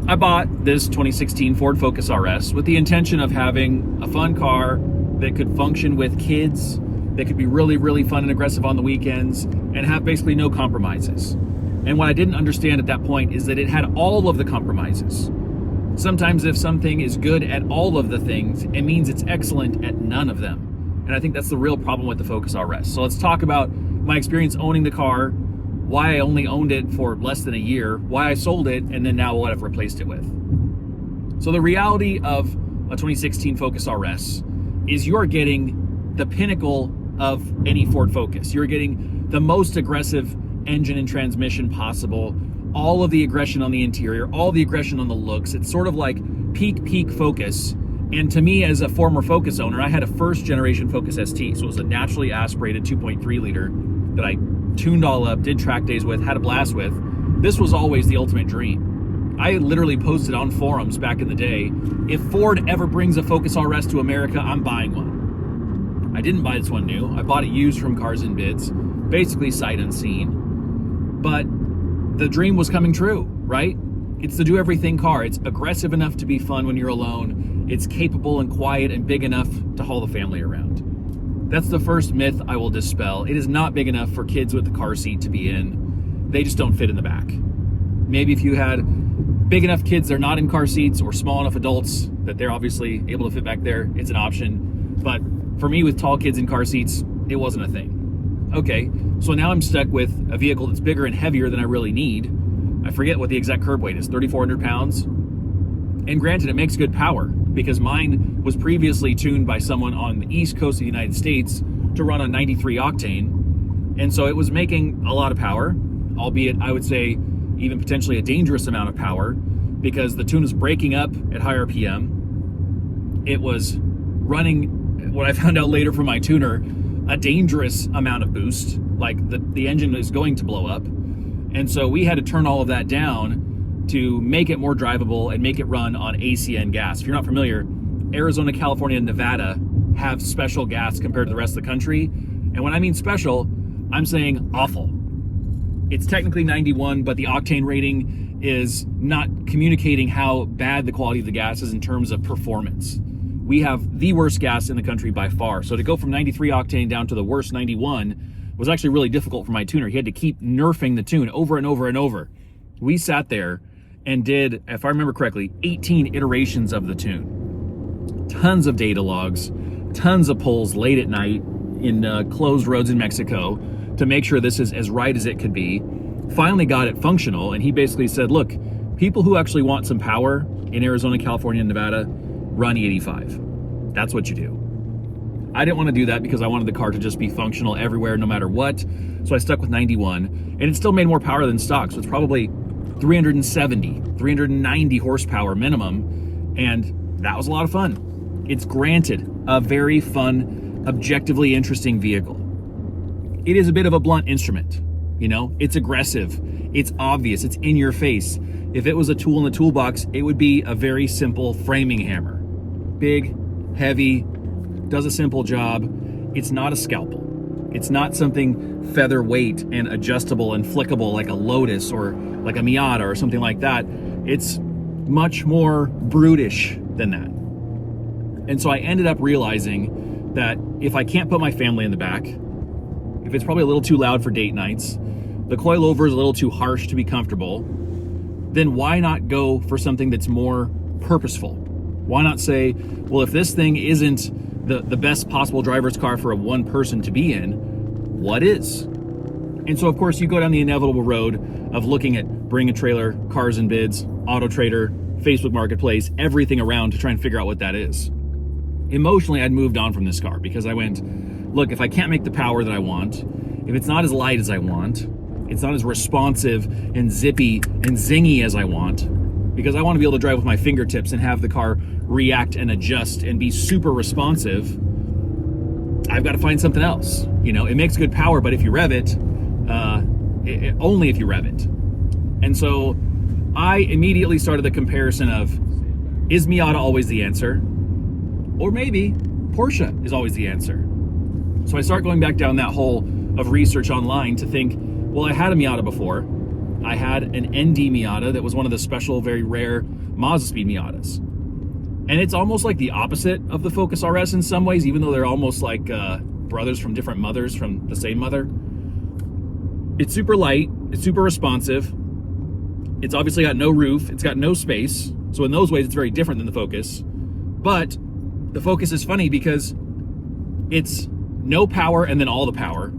I bought this 2016 Ford Focus RS with the intention of having a fun car that could function with kids, that could be really, really fun and aggressive on the weekends, and have basically no compromises. And what I didn't understand at that point is that it had all of the compromises. Sometimes if something is good at all of the things, it means it's excellent at none of them. And I think that's the real problem with the Focus RS. So let's talk about my experience owning the car, why I only owned it for less than a year, why I sold it, and then now what I've replaced it with. So the reality of a 2016 Focus RS is you're getting the pinnacle of any Ford Focus. You're getting the most aggressive engine and transmission possible, all of the aggression on the interior, all the aggression on the looks. It's sort of like peak Focus. And to me, as a former Focus owner, I had a first generation Focus ST. So it was a naturally aspirated 2.3 liter that I tuned all up, did track days with, had a blast with. This was always the ultimate dream. I literally posted on forums back in the day, if Ford ever brings a Focus RS to America, I'm buying one. I didn't buy this one new. I bought it used from Cars and Bids, basically sight unseen. But the dream was coming true, right? It's the do everything car. It's aggressive enough to be fun when you're alone. It's capable and quiet and big enough to haul the family around. That's the first myth I will dispel. It is not big enough for kids with the car seat to be in. They just don't fit in the back. Maybe if you had big enough kids, they're not in car seats, or small enough adults that they're obviously able to fit back there, it's an option. But for me, with tall kids in car seats, it wasn't a thing. Okay, so now I'm stuck with a vehicle that's bigger and heavier than I really need. I forget what the exact curb weight is, 3,400 pounds. And granted, it makes good power because mine was previously tuned by someone on the East Coast of the United States to run on 93 octane. And so it was making a lot of power, albeit I would say even potentially a dangerous amount of power because the tune was breaking up at high RPM. It was running, what I found out later from my tuner, a dangerous amount of boost, like the engine is going to blow up. And so we had to turn all of that down to make it more drivable and make it run on ACN gas. If you're not familiar, Arizona, California, and Nevada have special gas compared to the rest of the country. And when I mean special, I'm saying awful. It's technically 91, but the octane rating is not communicating how bad the quality of the gas is in terms of performance. We have the worst gas in the country by far. So to go from 93 octane down to the worst 91 was actually really difficult for my tuner. He had to keep nerfing the tune over and over and over. We sat there and did, if I remember correctly, 18 iterations of the tune. Tons of data logs, tons of pulls late at night in closed roads in Mexico to make sure this is as right as it could be. Finally got it functional, and he basically said, look, people who actually want some power in Arizona, California, and Nevada, run E85. That's what you do. I didn't want to do that because I wanted the car to just be functional everywhere, no matter what. So I stuck with 91, and it still made more power than stock. So it's probably 370, 390 horsepower minimum, and that was a lot of fun. It's granted a very fun, objectively interesting vehicle. It is a bit of a blunt instrument, you know? It's aggressive, it's obvious, it's in your face. If it was a tool in the toolbox, it would be a very simple framing hammer. Big, heavy, does a simple job. It's not a scalpel. It's not something featherweight and adjustable and flickable like a Lotus or like a Miata or something like that. It's much more brutish than that. And so I ended up realizing that if I can't put my family in the back, if it's probably a little too loud for date nights, the coilover is a little too harsh to be comfortable, then why not go for something that's more purposeful? Why not say, well, if this thing isn't the best possible driver's car for a one person to be in, what is? And so, of course, you go down the inevitable road of looking at Bring a Trailer, Cars and Bids, Auto Trader, Facebook Marketplace, everything around to try and figure out what that is. Emotionally, I'd moved on from this car because I went, look, if I can't make the power that I want, if it's not as light as I want, it's not as responsive and zippy and zingy as I want, because I want to be able to drive with my fingertips and have the car react and adjust and be super responsive, I've got to find something else. You know, it makes good power, but if you rev it, only if you rev it. And so I immediately started the comparison of, is Miata always the answer? Or maybe Porsche is always the answer. So I start going back down that hole of research online to think, well, I had a Miata before. I had an ND Miata that was one of the special, very rare Mazdaspeed Miatas. And it's almost like the opposite of the Focus RS in some ways, even though they're almost like brothers from different mothers from the same mother. It's super light, it's super responsive. It's obviously got no roof, it's got no space. So in those ways, it's very different than the Focus. But the Focus is funny because it's no power and then all the power.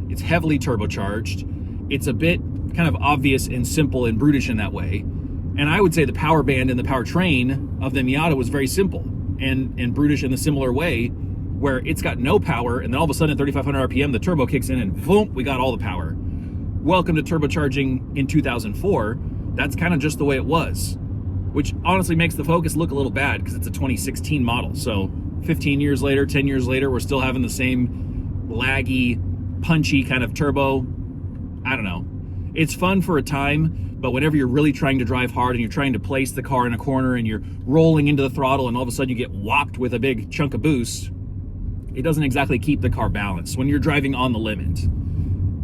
It's heavily turbocharged. It's a bit kind of obvious and simple and brutish in that way. And I would say the power band and the powertrain of the Miata was very simple and brutish in a similar way, where it's got no power, and then all of a sudden at 3,500 RPM, the turbo kicks in and boom, we got all the power. Welcome to turbocharging in 2004. That's kind of just the way it was, which honestly makes the Focus look a little bad because it's a 2016 model. So 15 years later, 10 years later, we're still having the same laggy, punchy kind of turbo. I don't know. It's fun for a time, but whenever you're really trying to drive hard and you're trying to place the car in a corner and you're rolling into the throttle and all of a sudden you get whopped with a big chunk of boost, it doesn't exactly keep the car balanced when you're driving on the limit.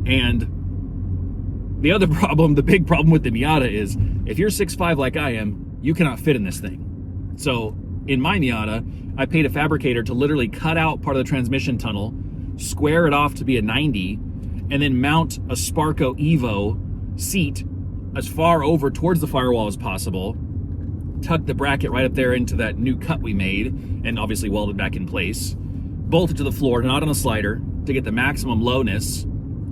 And the other problem, the big problem with the Miata is if you're 6'5" like I am, you cannot fit in this thing. So in my Miata, I paid a fabricator to literally cut out part of the transmission tunnel, square it off to be a 90, and then mount a Sparco Evo seat as far over towards the firewall as possible, tuck the bracket right up there into that new cut we made, and obviously welded back in place, bolted to the floor, not on a slider, to get the maximum lowness.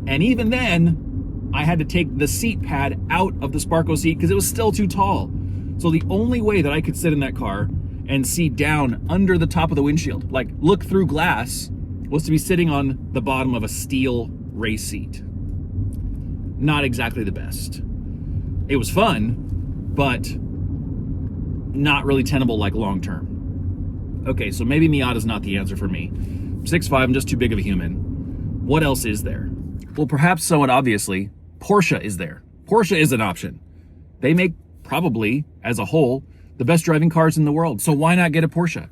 And even then, I had to take the seat pad out of the Sparco seat because it was still too tall. So the only way that I could sit in that car and see down under the top of the windshield, like look through glass, was to be sitting on the bottom of a steel race seat. Not exactly the best. It was fun, but not really tenable like long term. Okay, so maybe Miata's not the answer for me. 6'5", I'm just too big of a human. What else is there? Well, perhaps somewhat obviously, Porsche is there. Porsche is an option. They make probably, as a whole, the best driving cars in the world. So why not get a Porsche?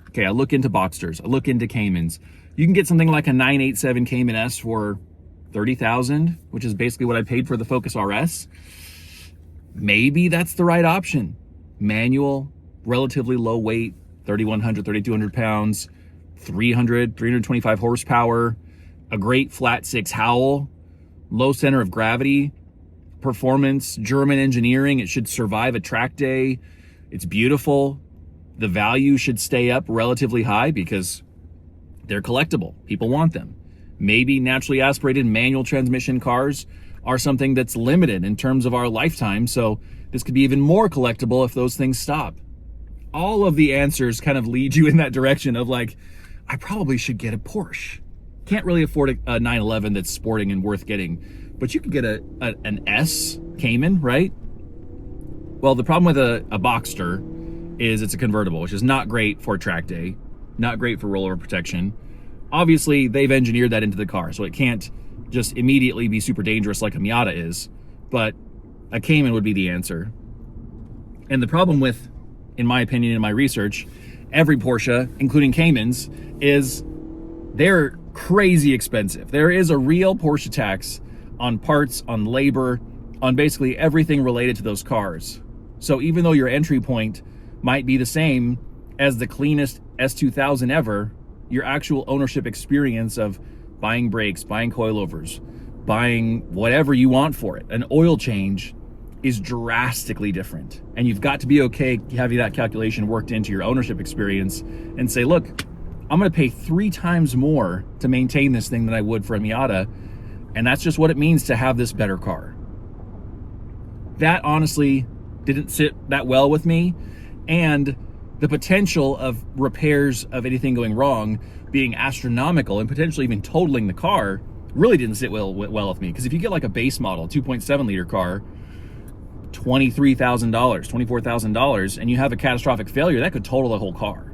Okay, I look into Boxsters, I look into Caymans. You can get something like a 987 Cayman S for $30,000, which is basically what I paid for the Focus RS. Maybe that's the right option. Manual, relatively low weight, 3,100, 3,200 pounds, 325 horsepower, a great flat six howl, low center of gravity, performance, German engineering. It should survive a track day. It's beautiful. The value should stay up relatively high because they're collectible. People want them. Maybe naturally aspirated manual transmission cars are something that's limited in terms of our lifetime. So this could be even more collectible if those things stop. All of the answers kind of lead you in that direction of like, I probably should get a Porsche. Can't really afford a 911 that's sporting and worth getting, but you could get an S Cayman, right? Well, the problem with a Boxster is it's a convertible, which is not great for track day, not great for rollover protection. Obviously, they've engineered that into the car, so it can't just immediately be super dangerous like a Miata is, but a Cayman would be the answer. And the problem with, in my opinion, in my research, every Porsche, including Caymans, is they're crazy expensive. There is a real Porsche tax on parts, on labor, on basically everything related to those cars. So even though your entry point might be the same as the cleanest S2000 ever, your actual ownership experience of buying brakes, buying coilovers, buying whatever you want for it, an oil change, is drastically different. And you've got to be okay having that calculation worked into your ownership experience and say, look, I'm gonna pay 3 times more to maintain this thing than I would for a Miata, and that's just what it means to have this better car. That honestly didn't sit that well with me, and the potential of repairs of anything going wrong being astronomical and potentially even totaling the car really didn't sit well with me. Because if you get like a base model 2.7 liter car, $23,000, $24,000, and you have a catastrophic failure, that could total the whole car.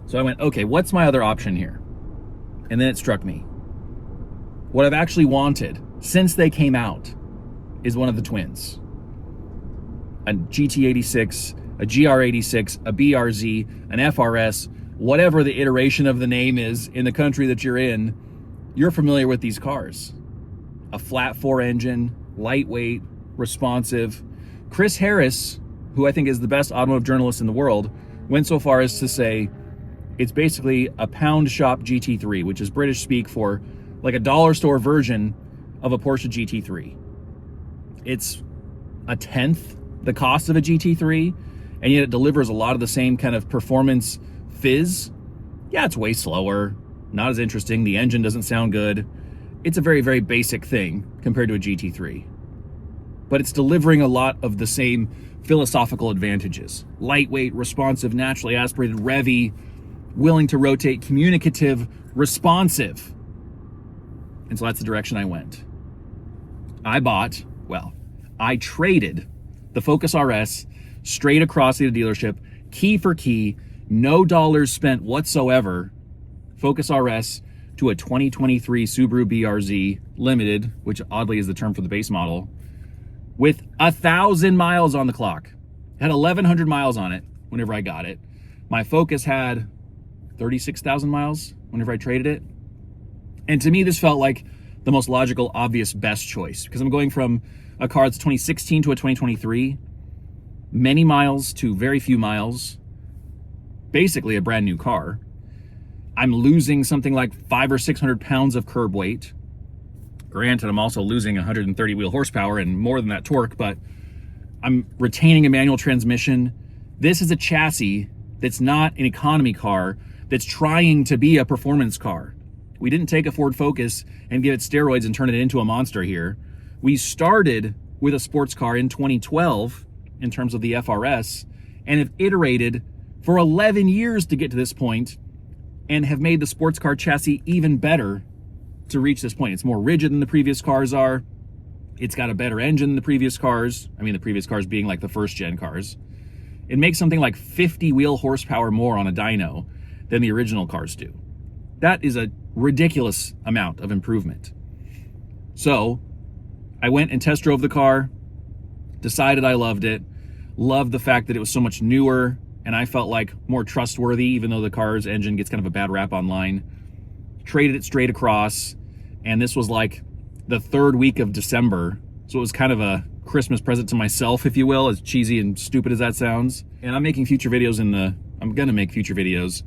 So I went, okay, what's my other option here? And then it struck me. What I've actually wanted since they came out is one of the twins. A GT86, a GR86, a BRZ, an FRS, whatever the iteration of the name is in the country that you're in, you're familiar with these cars. A flat 4 engine lightweight, responsive. Chris Harris, who I think is the best automotive journalist in the world, went so far as to say it's basically a pound shop GT3, which is British speak for like a dollar store version of a Porsche GT3. It's a tenth the cost of a GT3, and yet it delivers a lot of the same kind of performance fizz. Yeah, it's way slower, not as interesting. The engine doesn't sound good. It's a very, very basic thing compared to a GT3. But it's delivering a lot of the same philosophical advantages. Lightweight, responsive, naturally aspirated, revvy, willing to rotate, communicative, responsive. And so that's the direction I went. I traded the Focus RS straight across the dealership, key for key, no dollars spent whatsoever, Focus RS to a 2023 Subaru BRZ Limited, which oddly is the term for the base model, with 1,000 miles on the clock. It had 1,100 miles on it whenever I got it. My Focus had 36,000 miles whenever I traded it. And to me, this felt like the most logical, obvious, best choice, because I'm going from a car that's 2016 to a 2023, many miles to very few miles, basically a brand new car. I'm losing something like 500 or 600 pounds of curb weight. Granted, I'm also losing 130 wheel horsepower and more than that torque, but I'm retaining a manual transmission. This is a chassis that's not an economy car that's trying to be a performance car. We didn't take a Ford Focus and give it steroids and turn it into a monster here. We started with a sports car in 2012 in terms of the FRS and have iterated for 11 years to get to this point and have made the sports car chassis even better to reach this point. It's more rigid than the previous cars are. It's got a better engine than the previous cars. I mean, the previous cars being like the first gen cars. It makes something like 50 wheel horsepower more on a dyno than the original cars do. That is a ridiculous amount of improvement. So I went and test drove the car, decided I loved it, loved the fact that it was so much newer and I felt like more trustworthy, even though the car's engine gets kind of a bad rap online. Traded it straight across, and this was like the third week of December, so it was kind of a Christmas present to myself, if you will, as cheesy and stupid as that sounds. And I'm making future videos I'm gonna make future videos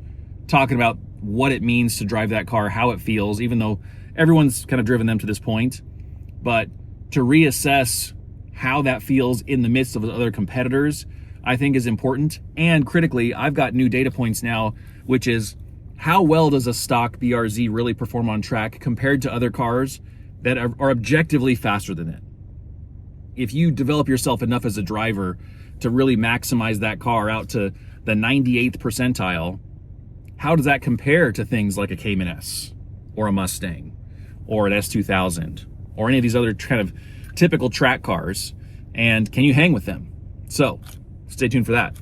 talking about what it means to drive that car, how it feels, even though everyone's kind of driven them to this point. But to reassess how that feels in the midst of other competitors, I think is important. And critically, I've got new data points now, which is how well does a stock BRZ really perform on track compared to other cars that are objectively faster than it? If you develop yourself enough as a driver to really maximize that car out to the 98th percentile, how does that compare to things like a Cayman S or a Mustang or an S2000 or any of these other kind of typical track cars? And can you hang with them? So stay tuned for that.